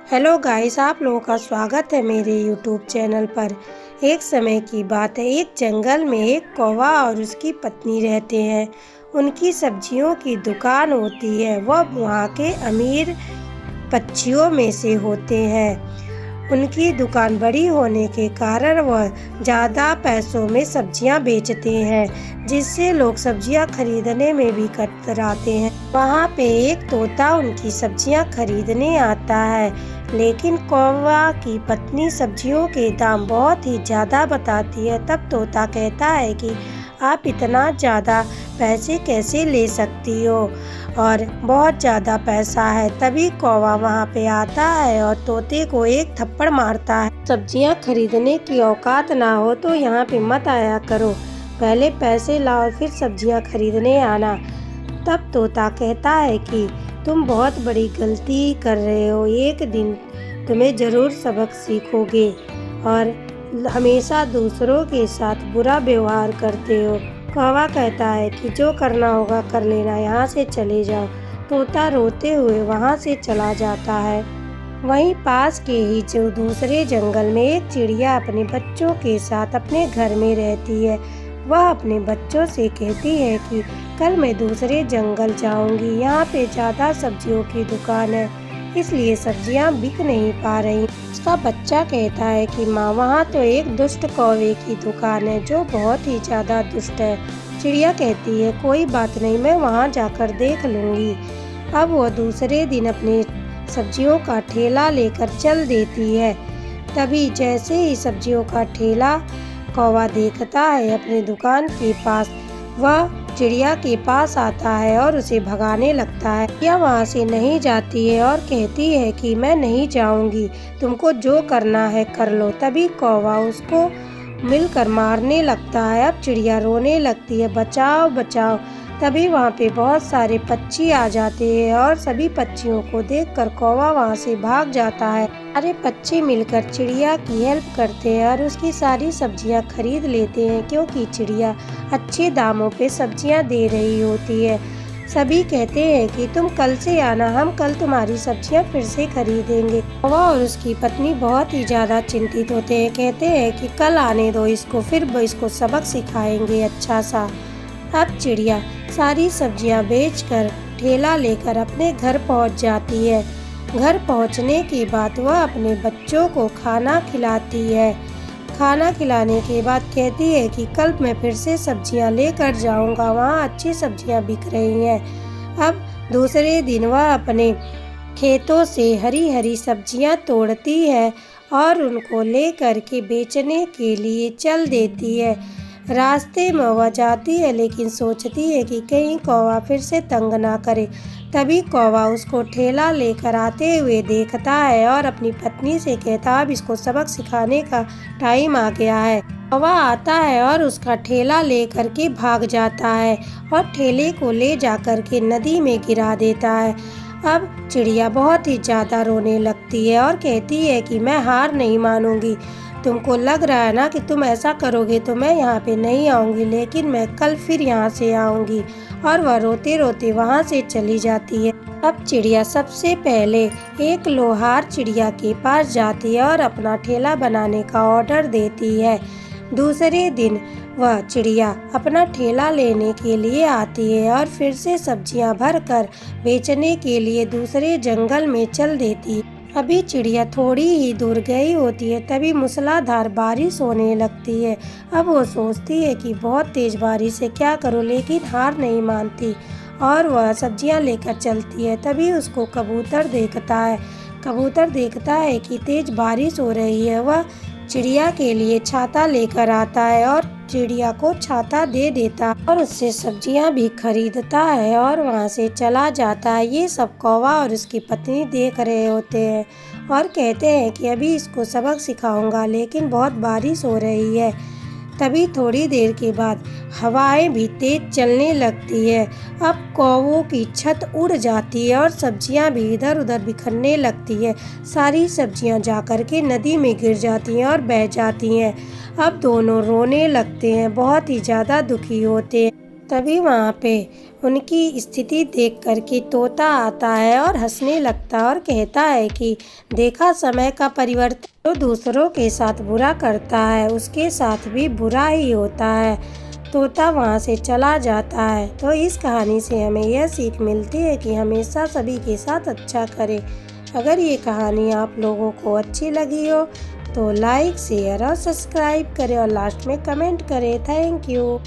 Hello guys, आप लोगों का स्वागत है मेरे यूट्यूब चैनल पर। एक समय की बात है, एक जंगल में एक कौवा और उसकी पत्नी रहते हैं। उनकी सब्जियों की दुकान होती है। वह वहाँ के अमीर पक्षियों में से होते हैं। उनकी दुकान बड़ी होने के कारण वह ज़्यादा पैसों में सब्जियां बेचते हैं, जिससे लोग सब्जियां खरीदने में भी कतराते हैं। वहाँ पे एक तोता उनकी सब्जियां खरीदने आता है, लेकिन कौवा की पत्नी सब्जियों के दाम बहुत ही ज़्यादा बताती है। तब तोता कहता है कि आप इतना ज़्यादा पैसे कैसे ले सकती हो, और बहुत ज़्यादा पैसा है। तभी कौवा वहाँ पे आता है और तोते को एक थप्पड़ मारता है। सब्जियाँ खरीदने की औकात ना हो तो यहाँ पे मत आया करो, पहले पैसे लाओ फिर सब्जियाँ खरीदने आना। तब तोता कहता है कि तुम बहुत बड़ी गलती कर रहे हो, एक दिन तुम्हें ज़रूर सबक सीखोगे और हमेशा दूसरों के साथ बुरा व्यवहार करते हो। कौवा कहता है कि जो करना होगा कर लेना, यहाँ से चले जाओ। तोता रोते हुए वहाँ से चला जाता है। वहीं पास के ही जो दूसरे जंगल में एक चिड़िया अपने बच्चों के साथ अपने घर में रहती है। वह अपने बच्चों से कहती है कि कल मैं दूसरे जंगल जाऊंगी, यहाँ पे ज़्यादा सब्जियों की दुकान है, इसलिए सब्जियाँ बिक नहीं पा रही। उसका बच्चा कहता है कि माँ, वहाँ तो एक दुष्ट कौवे की दुकान है जो बहुत ही ज़्यादा दुष्ट है। चिड़िया कहती है कोई बात नहीं, मैं वहाँ जाकर देख लूँगी। अब वह दूसरे दिन अपने सब्जियों का ठेला लेकर चल देती है। तभी जैसे ही सब्जियों का ठेला कौवा देखता है अपनी दुकान के पास, वह चिड़िया के पास आता है और उसे भगाने लगता है। चिड़िया वहाँ से नहीं जाती है और कहती है कि मैं नहीं जाऊँगी, तुमको जो करना है कर लो। तभी कौवा उसको मिलकर मारने लगता है। अब चिड़िया रोने लगती है, बचाओ बचाओ। तभी वहाँ पे बहुत सारे पक्षी आ जाते हैं और सभी पक्षियों को देखकर कौवा वहाँ से भाग जाता है। सारे पक्षी मिलकर चिड़िया की हेल्प करते हैं और उसकी सारी सब्जियाँ खरीद लेते हैं, क्योंकि चिड़िया अच्छे दामों पे सब्जियाँ दे रही होती है। सभी कहते हैं कि तुम कल से आना, हम कल तुम्हारी सब्जियाँ फिर से खरीदेंगे। कौवा और उसकी पत्नी बहुत ही ज़्यादा चिंतित होते हैं। कहते हैं कि कल आने दो इसको, फिर इसको सबक सिखाएंगे अच्छा सा। अब चिड़िया सारी सब्जियां बेचकर ठेला लेकर अपने घर पहुंच जाती है। घर पहुंचने के बाद वह अपने बच्चों को खाना खिलाती है। खाना खिलाने के बाद कहती है कि कल मैं फिर से सब्जियां लेकर जाऊंगा, वहाँ अच्छी सब्जियां बिक रही हैं। अब दूसरे दिन वह अपने खेतों से हरी हरी सब्जियां तोड़ती है और उनको लेकर के बेचने के लिए चल देती है। रास्ते में वह जाती है, लेकिन सोचती है कि कहीं कौवा फिर से तंग ना करे। तभी कौवा उसको ठेला लेकर आते हुए देखता है और अपनी पत्नी से कहता, अब इसको सबक सिखाने का टाइम आ गया है। कौवा आता है और उसका ठेला लेकर के भाग जाता है और ठेले को ले जाकर के नदी में गिरा देता है। अब चिड़िया बहुत ही ज़्यादा रोने लगती है और कहती है कि मैं हार नहीं मानूंगी। तुमको लग रहा है ना कि तुम ऐसा करोगे तो मैं यहाँ पे नहीं आऊँगी, लेकिन मैं कल फिर यहाँ से आऊँगी। और वह रोते रोते वहाँ से चली जाती है। अब चिड़िया सबसे पहले एक लोहार चिड़िया के पास जाती है और अपना ठेला बनाने का ऑर्डर देती है। दूसरे दिन वह चिड़िया अपना ठेला लेने के लिए आती है और फिर से सब्जियां भरकर बेचने के लिए दूसरे जंगल में चल देती है। अभी चिड़िया थोड़ी ही दूर गई होती है, तभी मूसलाधार बारिश होने लगती है। अब वो सोचती है कि बहुत तेज़ बारिश है, क्या करूँ, लेकिन हार नहीं मानती और वह सब्जियां लेकर चलती है। तभी उसको कबूतर देखता है। कबूतर देखता है कि तेज़ बारिश हो रही है। वह चिड़िया के लिए छाता लेकर आता है और चिड़िया को छाता दे देता और उससे सब्जियां भी खरीदता है और वहां से चला जाता है। ये सब कौवा और उसकी पत्नी देख रहे होते हैं और कहते हैं कि अभी इसको सबक सिखाऊंगा, लेकिन बहुत बारिश हो रही है। तभी थोड़ी देर के बाद हवाएं भी तेज चलने लगती है। अब कौवों की छत उड़ जाती है और सब्जियां भी इधर उधर बिखरने लगती है। सारी सब्जियां जाकर के नदी में गिर जाती हैं और बह जाती हैं। अब दोनों रोने लगते हैं, बहुत ही ज़्यादा दुखी होते हैं। तभी वहाँ पे उनकी स्थिति देख कर के तोता आता है और हंसने लगता है और कहता है कि देखा समय का परिवर्तन, जो दूसरों के साथ बुरा करता है उसके साथ भी बुरा ही होता है। तोता वहाँ से चला जाता है। तो इस कहानी से हमें यह सीख मिलती है कि हमेशा सभी के साथ अच्छा करें। अगर ये कहानी आप लोगों को अच्छी लगी हो तो लाइक, शेयर और सब्सक्राइब करें और लास्ट में कमेंट करें। Thank you.